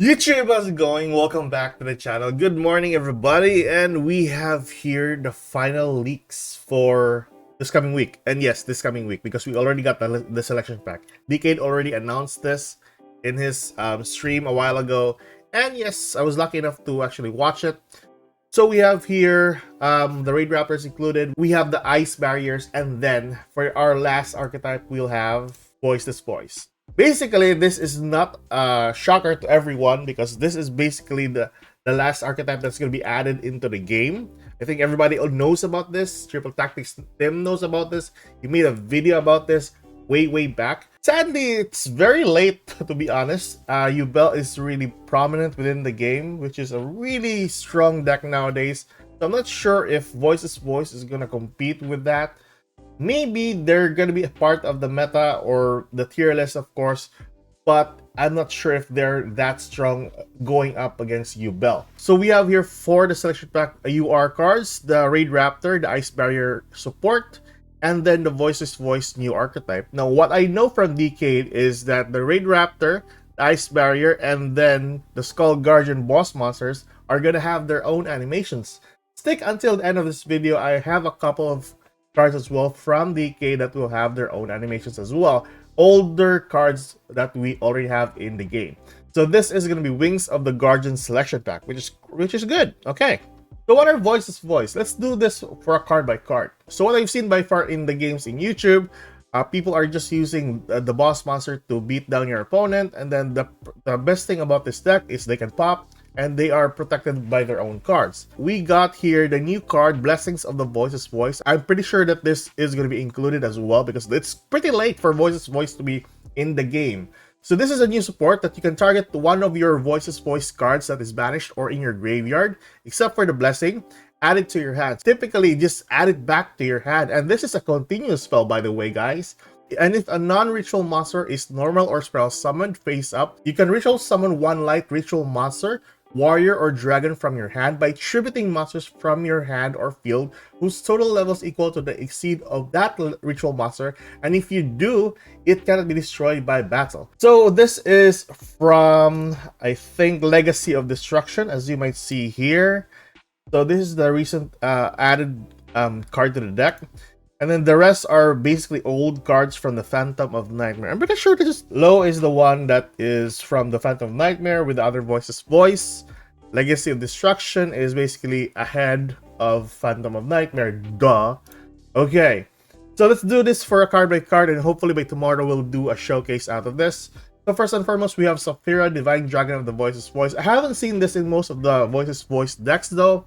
YouTube, how's it going? Welcome back to the channel. Good morning, everybody, and we have here the final leaks for this coming week. And yes, this coming week, because we already got the selection pack. Decade already announced this in his stream a while ago, and yes, I was lucky enough to actually watch it. So we have here the Raid Raptors included. We have the Ice Barriers, and then for our last archetype, we'll have Voiceless Voice. Basically, this is not a shocker to everyone because this is basically the last archetype that's going to be added into the game. I think everybody knows about this. Triple Tactics Tim knows about this. He made a video about this way back. Sadly, it's very late, to be honest. UBL is really prominent within the game, which is a really strong deck nowadays. So I'm not sure if Voiceless Voice is going to compete with that. Maybe they're going to be a part of the meta or the tier list, of course, but I'm not sure if they're that strong going up against UBL. So we have here for the selection pack UR cards, the Raid Raptor, the Ice Barrier support, and then the Voiceless Voice new archetype. Now, what I know from Decade is that the Raid Raptor, the Ice Barrier, and then the Skull Guardian boss monsters are going to have their own animations. Stick until the end of this video. I have a couple of cards as well from DK that will have their own animations as well. Older cards that we already have in the game. So this is going to be Wings of the Guardian selection pack, which is good. Okay. So what are Voiceless Voice? Let's do this for a card by card. So what I've seen by far in the games in YouTube, people are just using the boss monster to beat down your opponent, and then the best thing about this deck is they can pop and they are protected by their own cards. We got here the new card, Blessings of the Voiceless Voice. I'm pretty sure that this is going to be included as well because it's pretty late for Voiceless Voice to be in the game. So this is a new support that you can target one of your Voiceless Voice cards that is banished or in your graveyard, except for the Blessing. Add it to your hand. Typically, just add it back to your hand. And this is a continuous spell, by the way, guys. And if a non-ritual monster is normal or spell summoned face up, you can ritual summon one light ritual monster, warrior, or dragon from your hand by tributing monsters from your hand or field whose total levels equal to the exceed of that ritual monster, and if you do, it cannot be destroyed by battle. So this is from, I think, Legacy of Destruction, as you might see here. So this is the recent added card to the deck. And then the rest are basically old cards from the Phantom of Nightmare. I'm pretty sure this is Low is the one that is from the Phantom of Nightmare with the other Voiceless Voice. Legacy of Destruction is basically ahead of Phantom of Nightmare. Duh. Okay. So let's do this for a card by card, and hopefully by tomorrow we'll do a showcase out of this. So first and foremost, we have Saphira, Divine Dragon of the Voiceless Voice. I haven't seen this in most of the Voiceless Voice decks though.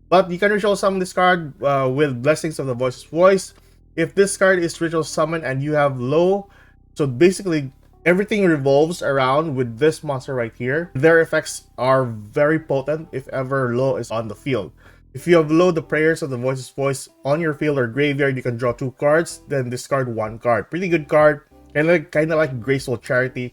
But you can ritual summon this card with Blessings of the Voiceless Voice. If this card is ritual summon and you have Low, so basically everything revolves around with this monster right here. Their effects are very potent if ever Low is on the field. If you have Low, the Prayers of the Voiceless Voice on your field or graveyard, you can draw 2 cards, then discard 1 card. Pretty good card, and kind of like Graceful Charity.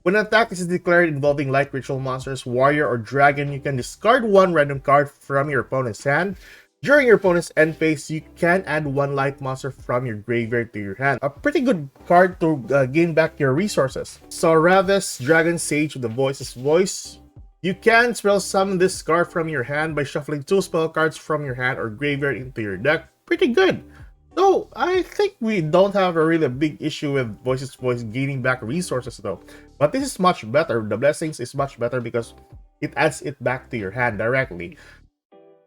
When an attack is declared involving light ritual monsters, warrior, or dragon, you can discard 1 random card from your opponent's hand. During your opponent's end phase, you can add 1 light monster from your graveyard to your hand. A pretty good card to gain back your resources. So Ravis, Dragon Sage with the Voiceless Voice. You can spell summon this card from your hand by shuffling 2 spell cards from your hand or graveyard into your deck. Pretty good. So I think we don't have a really big issue with Voiceless Voice gaining back resources though. But this is much better. The Blessings is much better because it adds it back to your hand directly.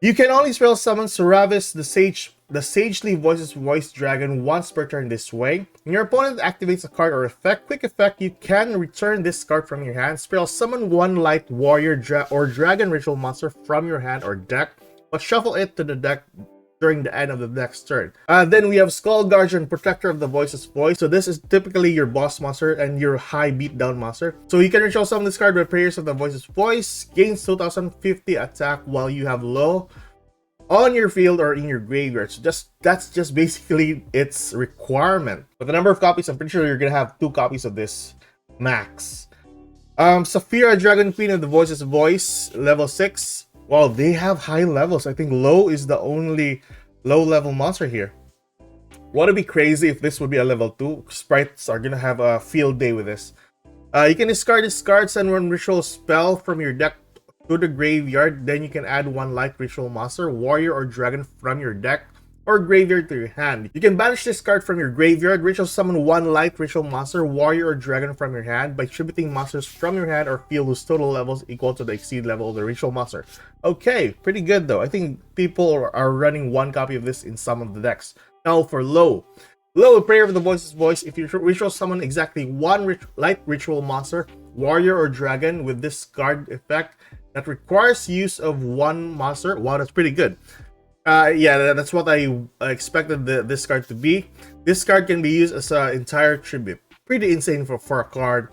You can only spell summon Saravis, the Sagely Voiceless Voice Dragon once per turn this way. When your opponent activates a card or effect, quick effect, you can return this card from your hand. Spell summon 1 light warrior or dragon ritual monster from your hand or deck, but shuffle it to the deck during the end of the next turn. Then we have Skull Guardian, Protector of the Voiceless Voice. So this is typically your boss monster and your high beatdown monster. So you can ritual summon this card with Prayers of the Voiceless Voice. Gains 2050 attack while you have Low on your field or in your graveyard. So that's just basically its requirement. But the number of copies, I'm pretty sure you're gonna have 2 copies of this max. Saphira, Dragon Queen of the Voiceless Voice, level 6. Wow, they have high levels. I think Low is the only low level monster here. Would it be crazy if this would be a level 2? Sprites are gonna have a field day with this. You can discard this card, send one ritual spell from your deck to the graveyard. Then you can add one light ritual monster, warrior, or dragon from your deck or graveyard to your hand. You can banish this card from your graveyard, ritual summon one light ritual monster, warrior, or dragon from your hand by tributing monsters from your hand or field whose total levels equal to the exceed level of the ritual monster. Okay, pretty good though. I think people are running one copy of this in some of the decks. Now for low. Low, Prayer of the Voiceless Voice. If you ritual summon exactly one light ritual monster, warrior, or dragon with this card effect that requires use of one monster. Wow, that's pretty good. Yeah, that's what I expected this card to be. This card can be used as an entire tribute. Pretty insane for a card.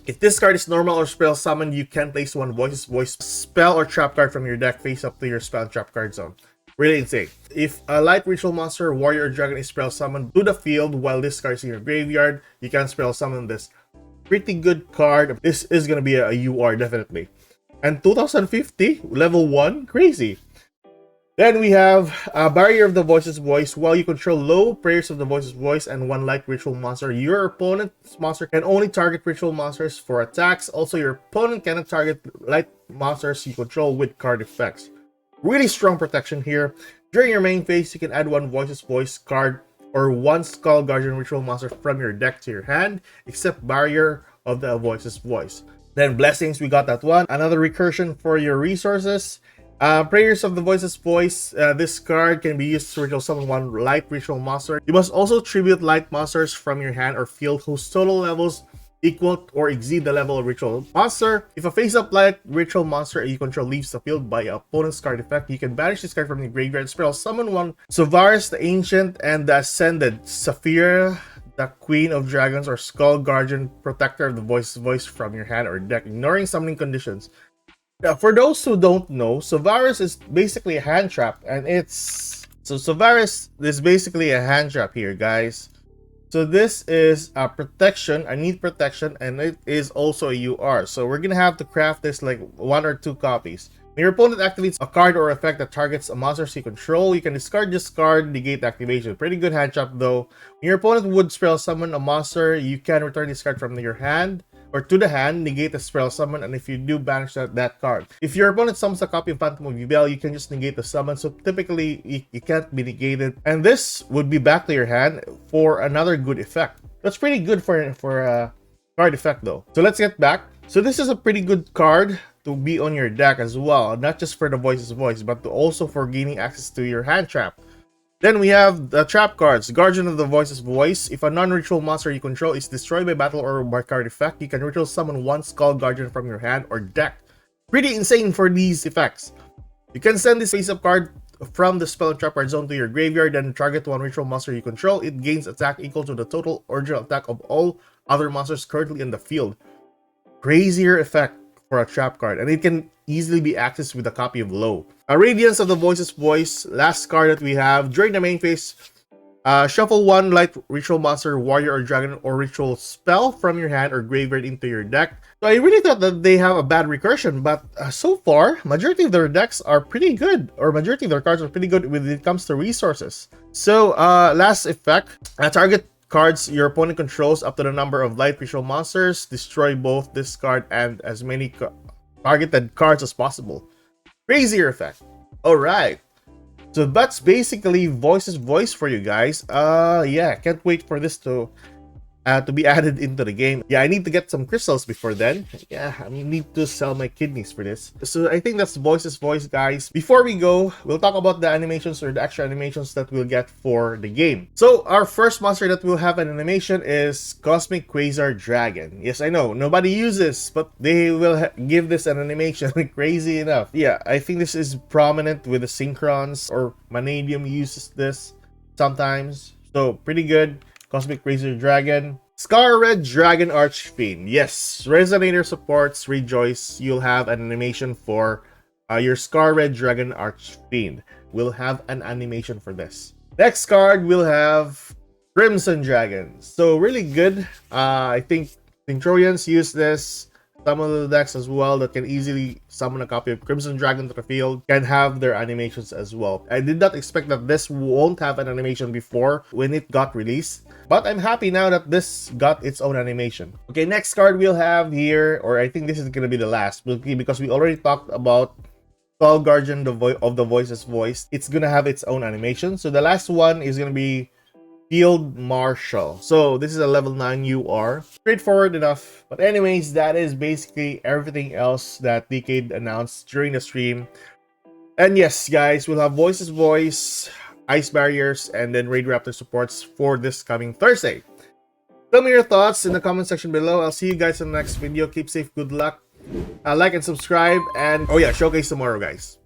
If this card is normal or spell summoned, you can place one Voiceless Voice spell or trap card from your deck face up to your spell and trap card zone. Really insane. If a light ritual monster, warrior, or dragon is spell summoned to the field while this card is in your graveyard, you can spell summon this. Pretty good card. This is gonna be a UR definitely. And 2050 level 1, crazy. Then we have Barrier of the Voiceless Voice. While you control low Prayers of the Voiceless Voice and one light ritual monster, your opponent's monster can only target ritual monsters for attacks. Also, your opponent cannot target light monsters you control with card effects. Really strong protection here. During your main phase, you can add one Voiceless Voice card or one Skull Guardian ritual monster from your deck to your hand, except Barrier of the Voiceless Voice. Then Blessings, we got that one. Another recursion for your resources. Prayers of the Voiceless Voice. This card can be used to ritual summon one light ritual monster. You must also tribute light monsters from your hand or field whose total levels equal or exceed the level of ritual monster. If a face-up light ritual monster you control leaves the field by opponent's card effect, you can banish this card from the graveyard spell. Summon one Sovaris the Ancient and the Ascended, Saphira the Queen of Dragons, or Skull Guardian, Protector of the Voice from your hand or deck, ignoring summoning conditions. Now, for those who don't know, Sovaris is basically a hand trap, and Sovaris is basically a hand trap here, guys. So this is a protection. I need protection, and it is also a UR. So we're gonna have to craft this like 1 or 2 copies. When your opponent activates a card or effect that targets a monster you control, you can discard this card, negate activation. Pretty good hand trap though. When your opponent would spell summon a monster, you can return this card from your hand or to the hand, negate the spell summon, and if you do, banish that card. If your opponent summons a copy of Phantom of Yubel, you can just negate the summon, so typically it can't be negated, and this would be back to your hand for another good effect. That's pretty good for a card effect though. So let's get back. So this is a pretty good card to be on your deck as well, not just for the Voiceless Voice, but also for gaining access to your hand trap. Then we have the trap cards. Guardian of the Voiceless Voice. If a non-ritual monster you control is destroyed by battle or by card effect, you can ritual summon one Skull Guardian from your hand or deck. Pretty insane for these effects. You can send this face-up card from the spell and trap card zone to your graveyard, then target one ritual monster you control. It gains attack equal to the total original attack of all other monsters currently in the field. Crazier effect for a trap card, and it can easily be accessed with a copy of Low. Radiance of the Voiceless Voice, last card that we have. During the main phase, shuffle one light ritual monster, warrior, or dragon, or ritual spell from your hand or graveyard into your deck. So I really thought that they have a bad recursion, but so far, majority of their decks are pretty good, or majority of their cards are pretty good when it comes to resources. So last effect, target cards your opponent controls up to the number of light ritual monsters. Destroy both this card and as many targeted cards as possible. Crazier effect. Alright. So that's basically Voiceless Voice for you guys. Yeah, can't wait for this to be added into the game. Yeah, I need to get some crystals before then. Yeah, I need to sell my kidneys for this. So I think that's Voiceless Voice, guys. Before we go, we'll talk about the animations or the extra animations that we'll get for the game. So our first monster that will have an animation is Cosmic Quasar Dragon. Yes, I know, nobody uses, but they will give this an animation. Crazy enough. Yeah, I think this is prominent with the Synchrons, or Manadium uses this sometimes. So pretty good. Cosmic Quasar Dragon. Scar Red Dragon Archfiend. Yes, Resonator supports Rejoice. You'll have an animation for your Scar Red Dragon Archfiend. We'll have an animation for this. Next card, we'll have Crimson Dragon. So really good. I think Troyans use this. Some of the decks as well that can easily summon a copy of Crimson Dragon to the field can have their animations as well. I did not expect that this won't have an animation before when it got released, but I'm happy now that this got its own animation. Okay, next card we'll have here, or I think this is gonna be the last, because we already talked about Tall Guardian of the Voiceless Voice. It's gonna have its own animation. So the last one is gonna be Field Marshal. So this is a level 9 UR. Straightforward enough. But anyways, that is basically everything else that Decade announced during the stream. And yes, guys, we'll have Voiceless Voice, Ice Barriers, and then Raid Raptor supports for this coming Thursday. Tell me your thoughts in the comment section below. I'll see you guys in the next video. Keep safe, good luck. Like and subscribe, and oh yeah, showcase tomorrow, guys.